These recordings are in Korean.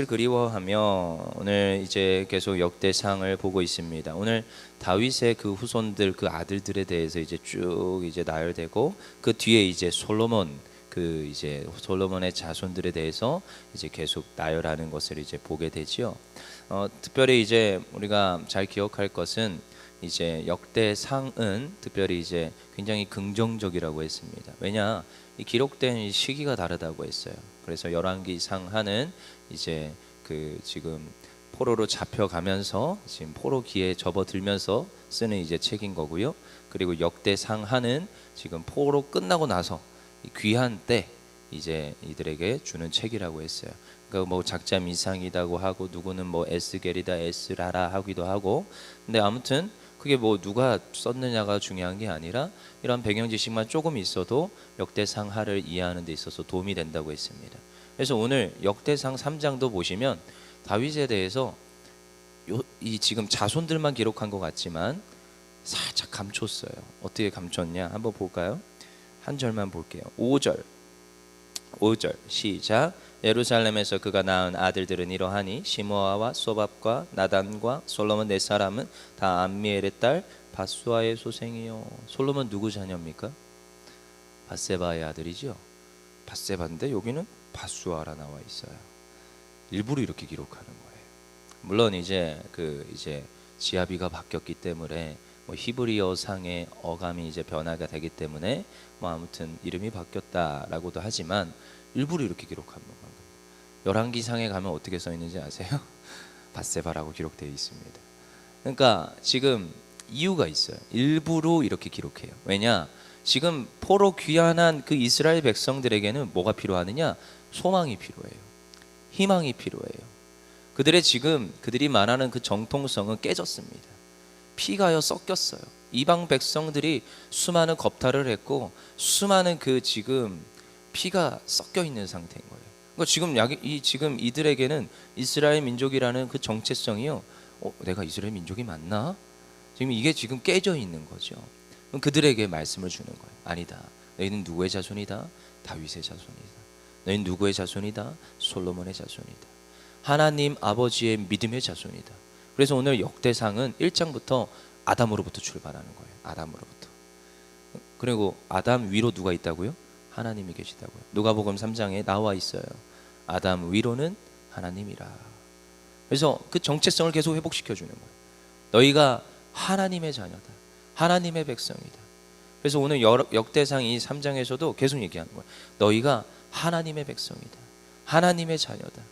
그리워하며 오늘 이제 계속 역대상을 보고 있습니다. 오늘 다윗의 그 후손들 그 아들들에 대해서 이제 쭉 이제 나열되고 그 뒤에 이제 솔로몬 그 이제 솔로몬의 자손들에 대해서 이제 계속 나열하는 것을 이제 보게 되지요. 특별히 이제 우리가 잘 기억할 것은 이제 역대상은 특별히 이제 굉장히 긍정적이라고 했습니다. 왜냐 이 기록된 이 시기가 다르다고 했어요. 그래서 열왕기상 하는 이제 그 지금 포로로 잡혀가면서 지금 포로기에 접어들면서 쓰는 이제 책인 거고요. 그리고 역대상하는 지금 포로 끝나고 나서 귀한 때 이제 이들에게 주는 책이라고 했어요. 그러니까 뭐 작자 미상이라고 하고 누구는 뭐 에스겔이다 에스라라 하기도 하고, 근데 아무튼 그게 뭐 누가 썼느냐가 중요한 게 아니라 이런 배경 지식만 조금 있어도 역대상하를 이해하는 데 있어서 도움이 된다고 했습니다. 그래서 오늘 역대상 3장도 보시면 다윗에 대해서 이 지금 자손들만 기록한 것 같지만 살짝 감췄어요. 어떻게 감췄냐 한번 볼까요? 한 절만 볼게요. 5절 시작. 예루살렘에서 그가 낳은 아들들은 이러하니 시므아와 소밥과 나단과 솔로몬 네 사람은 다 암미엘의 딸 바수아의 소생이요. 솔로몬 누구 자녀입니까? 밧세바의 아들이죠. 밧세바인데 여기는 바수아라 나와 있어요. 일부러 이렇게 기록하는 거예요. 물론 이제 이제 지아비가 바뀌었기 때문에 뭐 히브리어 상의 어감이 이제 변화가 되기 때문에 뭐 아무튼 이름이 바뀌었다라고도 하지만 일부러 이렇게 기록하는 겁니다. 열왕기상에 가면 어떻게 써 있는지 아세요? 밧세바라고 기록되어 있습니다. 그러니까 지금 이유가 있어요. 일부러 이렇게 기록해요. 왜냐? 지금 포로 귀환한 그 이스라엘 백성들에게는 뭐가 필요하느냐? 소망이 필요해요. 희망이 필요해요. 그들이 말하는 그 정통성은 깨졌습니다. 피가요 섞였어요. 이방 백성들이 수많은 겁탈을 했고 수많은 그 지금 피가 섞여 있는 상태인 거예요. 그러니까 지금 이들에게는 이스라엘 민족이라는 그 정체성이요. 내가 이스라엘 민족이 맞나? 지금 이게 지금 깨져 있는 거죠. 그럼 그들에게 말씀을 주는 거예요. 아니다. 너희는 누구의 자손이다? 다윗의 자손이다. 너희는 누구의 자손이다? 솔로몬의 자손이다. 하나님 아버지의 믿음의 자손이다. 그래서 오늘 역대상은 1장부터 아담으로부터 출발하는 거예요. 아담으로부터. 그리고 아담 위로 누가 있다고요? 하나님이 계시다고요. 누가복음 3장에 나와 있어요. 아담 위로는 하나님이라. 그래서 그 정체성을 계속 회복시켜 주는 거예요. 너희가 하나님의 자녀다. 하나님의 백성이다. 그래서 오늘 역대상 이 3장에서도 계속 얘기하는 거예요. 너희가 하나님의 백성이다. 하나님의 자녀다.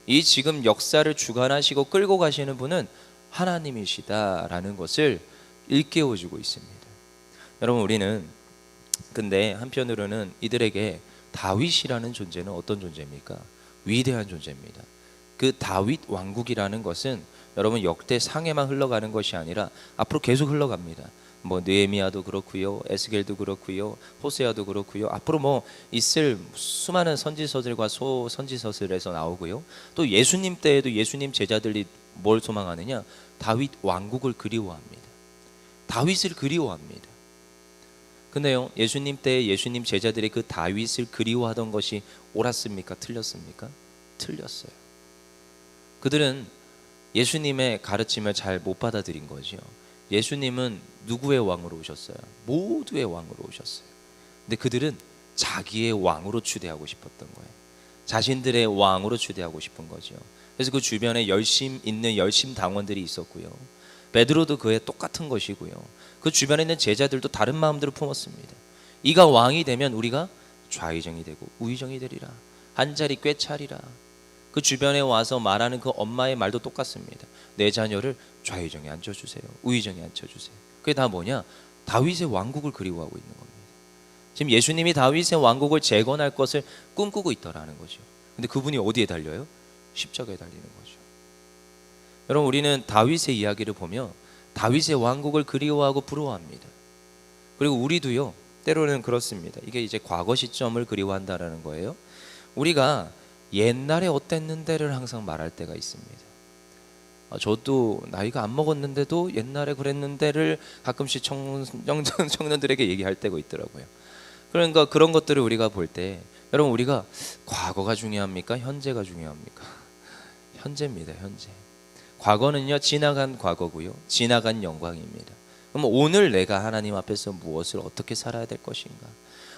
이 지금 역사를 주관하시고 끌고 가시는 분은 하나님이시다라는 것을 일깨워주고 있습니다. 여러분 우리는 근데 한편으로는 이들에게 다윗이라는 존재는 어떤 존재입니까? 위대한 존재입니다. 그 다윗 왕국이라는 것은 여러분 역대상에만 흘러가는 것이 아니라 앞으로 계속 흘러갑니다. 뭐 느헤미야도 그렇고요, 에스겔도 그렇고요, 호세아도 그렇고요. 앞으로 뭐 있을 수많은 선지서들과 소선지서들에서 나오고요. 또 예수님 때에도 예수님 제자들이 뭘 소망하느냐? 다윗 왕국을 그리워합니다. 다윗을 그리워합니다. 근데요, 예수님 때 예수님 제자들이 그 다윗을 그리워하던 것이 옳았습니까? 틀렸습니까? 틀렸어요. 그들은 예수님의 가르침을 잘 못 받아들인 거죠. 예수님은 누구의 왕으로 오셨어요? 모두의 왕으로 오셨어요. 근데 그들은 자기의 왕으로 추대하고 싶었던 거예요. 자신들의 왕으로 추대하고 싶은 거죠. 그래서 그 주변에 열심 당원들이 있었고요. 베드로도 그에 똑같은 것이고요. 그 주변에 있는 제자들도 다른 마음들을 품었습니다. 이가 왕이 되면 우리가 좌의정이 되고 우의정이 되리라. 한 자리 꿰차리라. 그 주변에 와서 말하는 그 엄마의 말도 똑같습니다. 내 자녀를 좌의정에 앉혀주세요. 우의정에 앉혀주세요. 그게 다 뭐냐? 다윗의 왕국을 그리워하고 있는 겁니다. 지금 예수님이 다윗의 왕국을 재건할 것을 꿈꾸고 있더라는 거죠. 근데 그분이 어디에 달려요? 십자가에 달리는 거죠. 여러분 우리는 다윗의 이야기를 보며 다윗의 왕국을 그리워하고 부러워합니다. 그리고 우리도요 때로는 그렇습니다. 이게 이제 과거 시점을 그리워한다라는 거예요. 우리가 옛날에 어땠는데를 항상 말할 때가 있습니다. 저도 나이가 안 먹었는데도 옛날에 그랬는데를 가끔씩 청년들에게 얘기할 때가 있더라고요. 그러니까 그런 것들을 우리가 볼 때 여러분 우리가 과거가 중요합니까? 현재가 중요합니까? 현재입니다. 현재. 과거는요 지나간 과거고요, 지나간 영광입니다. 그럼 오늘 내가 하나님 앞에서 무엇을 어떻게 살아야 될 것인가?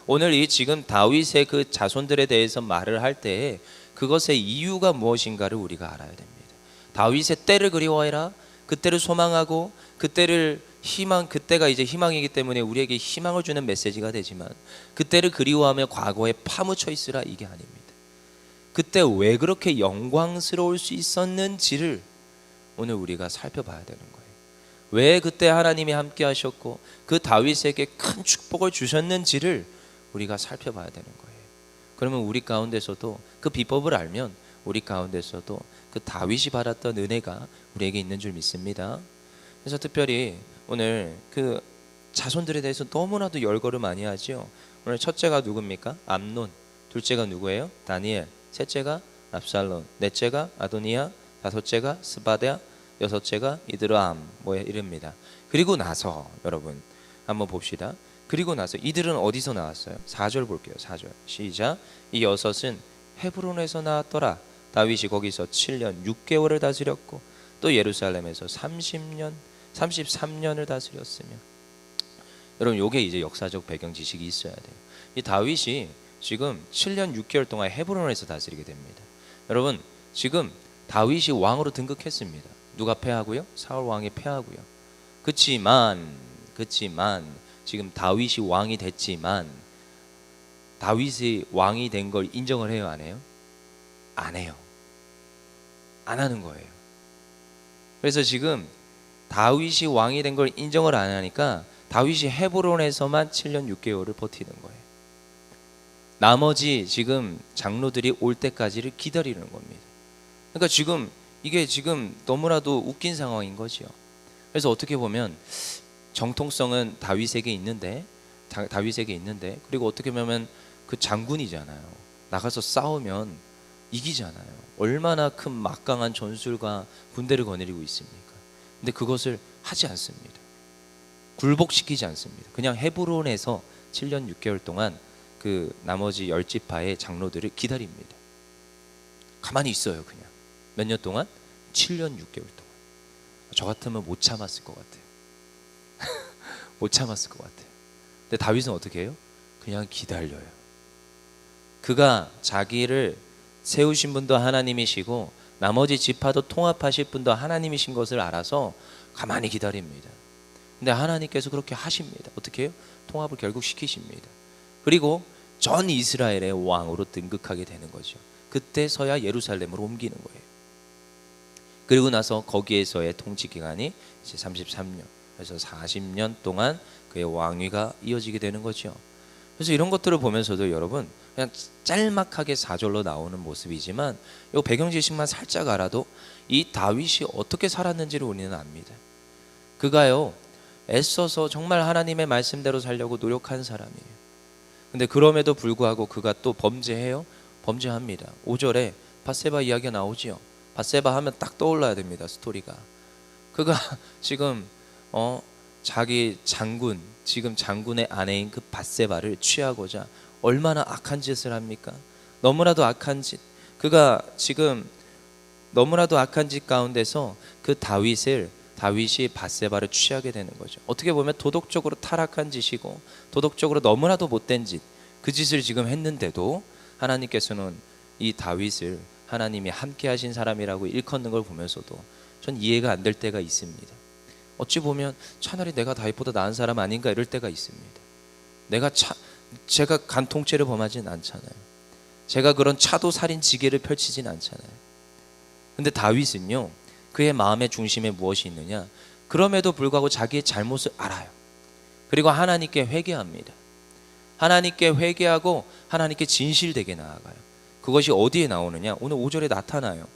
오늘 이 지금 다윗의 그 자손들에 대해서 말을 할 때에 그것의 이유가 무엇인가를 우리가 알아야 됩니다. 다윗의 때를 그리워해라. 그때를 소망하고 그때를 희망, 그때가 이제 희망이기 때문에 우리에게 희망을 주는 메시지가 되지만 그때를 그리워하며 과거에 파묻혀 있으라, 이게 아닙니다. 그때 왜 그렇게 영광스러울 수 있었는지를 오늘 우리가 살펴봐야 되는 거예요. 왜 그때 하나님이 함께 하셨고 그 다윗에게 큰 축복을 주셨는지를 우리가 살펴봐야 되는 거예요. 그러면 우리 가운데서도 그 비법을 알면 우리 가운데서도 그 다윗이 받았던 은혜가 우리에게 있는 줄 믿습니다. 그래서 특별히 오늘 그 자손들에 대해서 너무나도 열거를 많이 하죠. 오늘 첫째가 누굽니까? 암논. 둘째가 누구예요? 다니엘. 셋째가 압살론. 넷째가 아도니아. 다섯째가 스바랴. 여섯째가 이드람. 뭐 이릅니다. 그리고 나서 여러분 한번 봅시다. 그리고 나서 이들은 어디서 나왔어요? 4절 볼게요. 4절 시작. 이 여섯은 헤브론에서 나왔더라. 다윗이 거기서 7년 6개월을 다스렸고 또 예루살렘에서 33년을 다스렸으며. 여러분 요게 이제 역사적 배경 지식이 있어야 돼요. 이 다윗이 지금 7년 6개월 동안 헤브론에서 다스리게 됩니다. 여러분 지금 다윗이 왕으로 등극했습니다. 누가 패하고요? 사울 왕이 패하고요. 그치만 지금 다윗이 왕이 됐지만 다윗이 왕이 된 걸 인정을 해요, 안 해요? 안 해요. 안 하는 거예요. 그래서 지금 다윗이 왕이 된 걸 인정을 안 하니까 다윗이 헤브론에서만 7년 6개월을 버티는 거예요. 나머지 지금 장로들이 올 때까지를 기다리는 겁니다. 그러니까 지금 이게 지금 너무나도 웃긴 상황인 거죠. 그래서 어떻게 보면 정통성은 다윗에게 있는데 그리고 어떻게 보면 그 장군이잖아요. 나가서 싸우면 이기잖아요. 얼마나 큰 막강한 전술과 군대를 거느리고 있습니까? 근데 그것을 하지 않습니다. 굴복시키지 않습니다. 그냥 헤브론에서 7년 6개월 동안 그 나머지 10지파의 장로들을 기다립니다. 가만히 있어요. 그냥 몇 년 동안? 7년 6개월 동안. 저 같으면 못 참았을 것 같아요. 못 참았을 것 같아요. 근데 다윗은 어떻게 해요? 그냥 기다려요. 그가 자기를 세우신 분도 하나님이시고 나머지 지파도 통합하실 분도 하나님이신 것을 알아서 가만히 기다립니다. 근데 하나님께서 그렇게 하십니다. 어떻게 해요? 통합을 결국 시키십니다. 그리고 전 이스라엘의 왕으로 등극하게 되는 거죠. 그때서야 예루살렘으로 옮기는 거예요. 그리고 나서 거기에서의 통치 기간이 이제 33년, 그래서 40년 동안 그의 왕위가 이어지게 되는 거죠. 그래서 이런 것들을 보면서도 여러분 그냥 짤막하게 4절로 나오는 모습이지만 이 배경 지식만 살짝 알아도 이 다윗이 어떻게 살았는지를 우리는 압니다. 그가요 애써서 정말 하나님의 말씀대로 살려고 노력한 사람이에요. 근데 그럼에도 불구하고 그가 또 범죄해요? 범죄합니다. 5절에 밧세바 이야기가 나오지요. 밧세바 하면 딱 떠올라야 됩니다. 스토리가. 그가 지금 자기 장군, 지금 장군의 아내인 그 밧세바를 취하고자 얼마나 악한 짓을 합니까? 너무나도 악한 짓. 그가 지금 너무나도 악한 짓 가운데서 그 다윗이 밧세바를 취하게 되는 거죠. 어떻게 보면 도덕적으로 타락한 짓이고 도덕적으로 너무나도 못된 짓, 그 짓을 지금 했는데도 하나님께서는 이 다윗을 하나님이 함께 하신 사람이라고 일컫는 걸 보면서도 전 이해가 안 될 때가 있습니다. 어찌 보면 차라리 내가 다윗보다 나은 사람 아닌가 이럴 때가 있습니다. 제가 간 통째를 범하진 않잖아요. 제가 그런 차도 살인 지계를 펼치진 않잖아요. 근데 다윗은요 그의 마음의 중심에 무엇이 있느냐? 그럼에도 불구하고 자기의 잘못을 알아요. 그리고 하나님께 회개합니다. 하나님께 회개하고 하나님께 진실되게 나아가요. 그것이 어디에 나오느냐? 오늘 5절에 나타나요.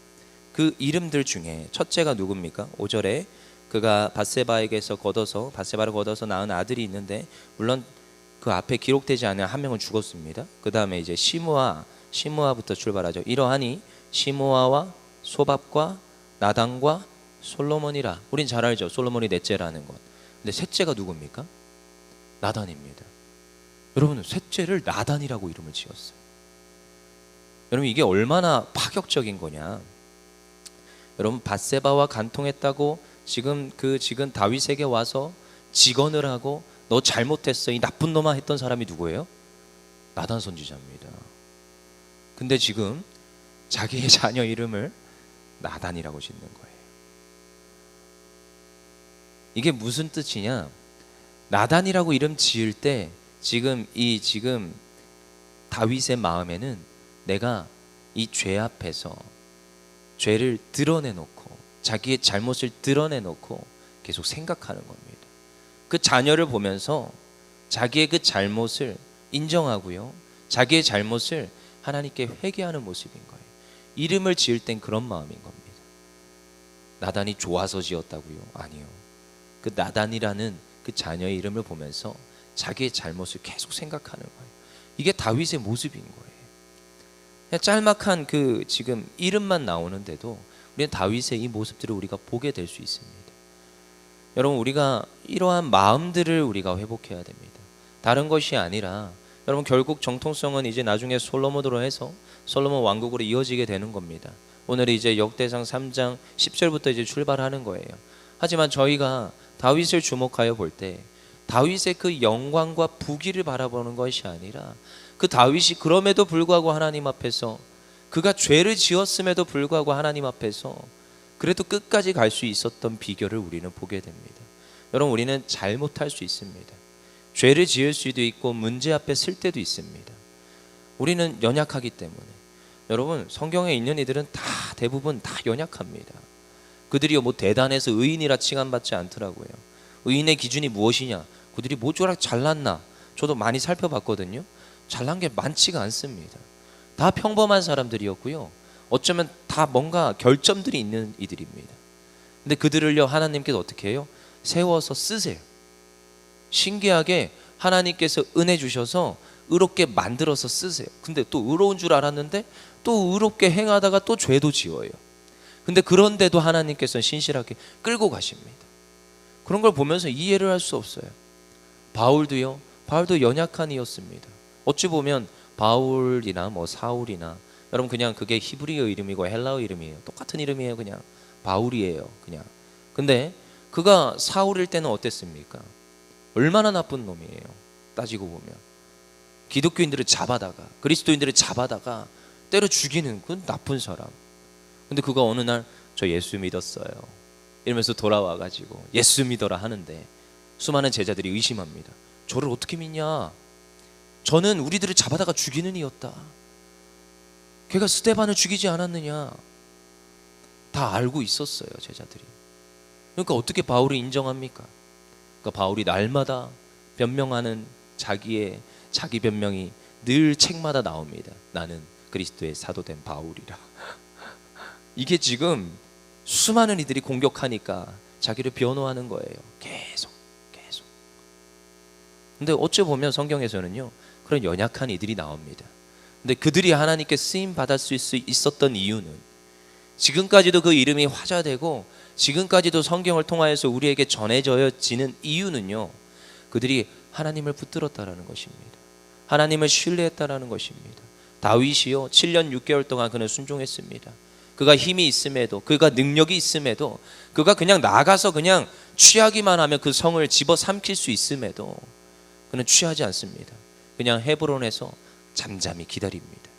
그 이름들 중에 첫째가 누굽니까? 5절에 그가 밧세바를 거둬서 낳은 아들이 있는데 물론 그 앞에 기록되지 않은 한 명은 죽었습니다. 그 다음에 이제 시므아부터 출발하죠. 이러하니 시므아와 소밥과 나단과 솔로몬이라. 우린 잘 알죠. 솔로몬이 넷째라는 것. 근데 셋째가 누굽니까? 나단입니다. 여러분 셋째를 나단이라고 이름을 지었어요. 여러분 이게 얼마나 파격적인 거냐. 여러분 밧세바와 간통했다고 지금 다윗에게 와서 직언을 하고 너 잘못했어 이 나쁜 놈아 했던 사람이 누구예요? 나단 선지자입니다. 근데 지금 자기의 자녀 이름을 나단이라고 짓는 거예요. 이게 무슨 뜻이냐? 나단이라고 이름 지을 때 지금 다윗의 마음에는 내가 이 죄 앞에서 죄를 드러내놓고 자기의 잘못을 드러내놓고 계속 생각하는 겁니다. 그 자녀를 보면서 자기의 그 잘못을 인정하고요, 자기의 잘못을 하나님께 회개하는 모습인 거예요. 이름을 지을 땐 그런 마음인 겁니다. 나단이 좋아서 지었다고요? 아니요. 그 나단이라는 그 자녀의 이름을 보면서 자기의 잘못을 계속 생각하는 거예요. 이게 다윗의 모습인 거예요. 그냥 짤막한 그 지금 이름만 나오는데도 우리는 다윗의 이 모습들을 우리가 보게 될 수 있습니다. 여러분, 우리가 이러한 마음들을 우리가 회복해야 됩니다. 다른 것이 아니라 여러분, 결국 정통성은 이제 나중에 솔로몬으로 해서 솔로몬 왕국으로 이어지게 되는 겁니다. 오늘 이제 역대상 3장 10절부터 이제 출발하는 거예요. 하지만 저희가 다윗을 주목하여 볼 때 다윗의 그 영광과 부귀를 바라보는 것이 아니라 그 다윗이 그럼에도 불구하고 하나님 앞에서 그가 죄를 지었음에도 불구하고 하나님 앞에서 그래도 끝까지 갈 수 있었던 비결을 우리는 보게 됩니다. 여러분, 우리는 잘못할 수 있습니다. 죄를 지을 수도 있고 문제 앞에 설 때도 있습니다. 우리는 연약하기 때문에. 여러분, 성경에 있는 이들은 대부분 다 연약합니다. 그들이 뭐 대단해서 의인이라 칭함받지 않더라고요. 의인의 기준이 무엇이냐? 그들이 모쪼록 잘났나? 저도 많이 살펴봤거든요. 잘난 게 많지가 않습니다. 다 평범한 사람들이었고요. 어쩌면 다 뭔가 결점들이 있는 이들입니다. 근데 그들을요, 하나님께서 어떻게 해요? 세워서 쓰세요. 신기하게 하나님께서 은혜 주셔서 의롭게 만들어서 쓰세요. 근데 또 의로운 줄 알았는데 또 의롭게 행하다가 또 죄도 지어요. 근데 그런데도 하나님께서는 신실하게 끌고 가십니다. 그런 걸 보면서 이해를 할 수 없어요. 바울도 연약한 이였습니다. 어찌 보면 바울이나 뭐 사울이나, 여러분 그냥 그게 히브리어 이름이고 헬라어 이름이에요. 똑같은 이름이에요. 그냥 바울이에요. 그냥. 근데 그가 사울일 때는 어땠습니까? 얼마나 나쁜 놈이에요. 따지고 보면 기독교인들을 잡아다가, 그리스도인들을 잡아다가 때려 죽이는 그 나쁜 사람. 근데 그가 어느 날 저 예수 믿었어요 이러면서 돌아와가지고 예수 믿어라 하는데 수많은 제자들이 의심합니다. 저를 어떻게 믿냐? 저는 우리들을 잡아다가 죽이는 이였다. 걔가 스데반을 죽이지 않았느냐? 다 알고 있었어요, 제자들이. 그러니까 어떻게 바울이 인정합니까? 그러니까 바울이 날마다 변명하는 자기 변명이 늘 책마다 나옵니다. 나는 그리스도의 사도된 바울이라. 이게 지금 수많은 이들이 공격하니까 자기를 변호하는 거예요. 계속. 근데 어찌 보면 성경에서는요, 그런 연약한 이들이 나옵니다. 근데 그들이 하나님께 쓰임 받을 수 있었던 이유는, 지금까지도 그 이름이 화자되고 지금까지도 성경을 통하여서 우리에게 전해져지는 이유는요, 그들이 하나님을 붙들었다라는 것입니다. 하나님을 신뢰했다라는 것입니다. 다윗이요, 7년 6개월 동안 그는 순종했습니다. 그가 힘이 있음에도, 그가 능력이 있음에도, 그가 그냥 나가서 그냥 취하기만 하면 그 성을 집어삼킬 수 있음에도 그는 취하지 않습니다. 그냥 헤브론에서 잠잠히 기다립니다.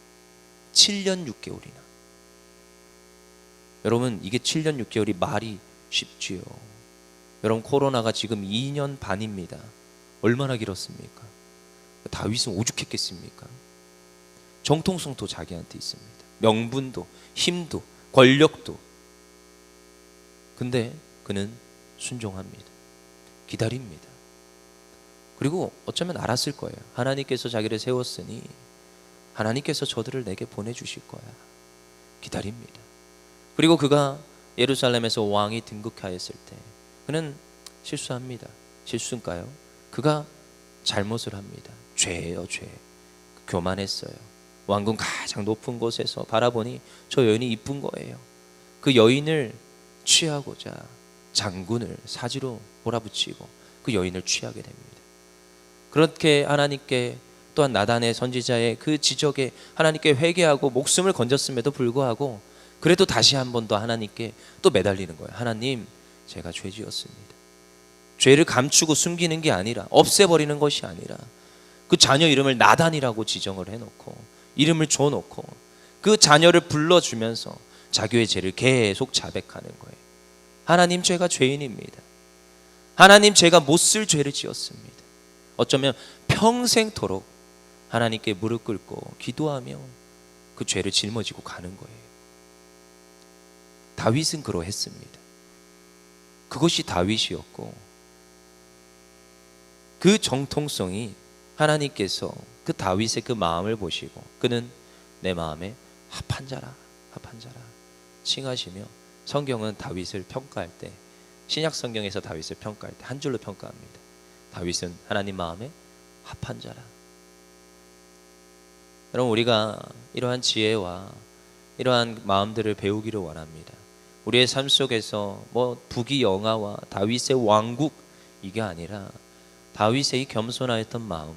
7년 6개월이나. 여러분, 이게 7년 6개월이 말이 쉽지요? 여러분, 코로나가 지금 2년 반입니다. 얼마나 길었습니까? 다윗은 오죽했겠습니까? 정통성도 자기한테 있습니다. 명분도, 힘도, 권력도. 근데 그는 순종합니다. 기다립니다. 그리고 어쩌면 알았을 거예요. 하나님께서 자기를 세웠으니 하나님께서 저들을 내게 보내주실 거야. 기다립니다. 그리고 그가 예루살렘에서 왕이 등극하였을 때 그는 실수합니다. 실수인가요? 그가 잘못을 합니다. 죄예요, 죄. 교만했어요. 왕궁 가장 높은 곳에서 바라보니 저 여인이 이쁜 거예요. 그 여인을 취하고자 장군을 사지로 몰아붙이고 그 여인을 취하게 됩니다. 그렇게 하나님께, 또한 나단의 선지자의 그 지적에 하나님께 회개하고 목숨을 건졌음에도 불구하고 그래도 다시 한 번 더 하나님께 또 매달리는 거예요. 하나님, 제가 죄 지었습니다. 죄를 감추고 숨기는 게 아니라, 없애버리는 것이 아니라, 그 자녀 이름을 나단이라고 지정을 해놓고 이름을 줘놓고 그 자녀를 불러주면서 자기의 죄를 계속 자백하는 거예요. 하나님, 제가 죄인입니다. 하나님, 제가 못쓸 죄를 지었습니다. 어쩌면 평생토록 하나님께 무릎 꿇고 기도하며 그 죄를 짊어지고 가는 거예요. 다윗은 그러했습니다. 그것이 다윗이었고, 그 정통성이 하나님께서 그 다윗의 그 마음을 보시고 그는 내 마음에 합한 자라, 합한 자라 칭하시며, 성경은 다윗을 평가할 때, 신약 성경에서 다윗을 평가할 때 한 줄로 평가합니다. 다윗은 하나님 마음에 합한 자라. 여러분, 우리가 이러한 지혜와 이러한 마음들을 배우기를 원합니다. 우리의 삶 속에서 뭐 부귀영화와 다윗의 왕국, 이게 아니라 다윗의 이 겸손하였던 마음,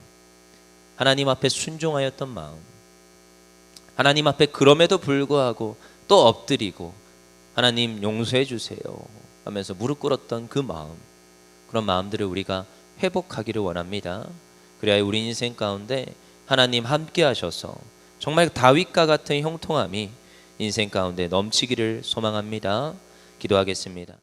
하나님 앞에 순종하였던 마음, 하나님 앞에 그럼에도 불구하고 또 엎드리고 하나님 용서해 주세요 하면서 무릎 꿇었던 그 마음, 그런 마음들을 우리가 회복하기를 원합니다. 그래야 우리 인생 가운데 하나님 함께 하셔서 정말 다윗과 같은 형통함이 인생 가운데 넘치기를 소망합니다. 기도하겠습니다.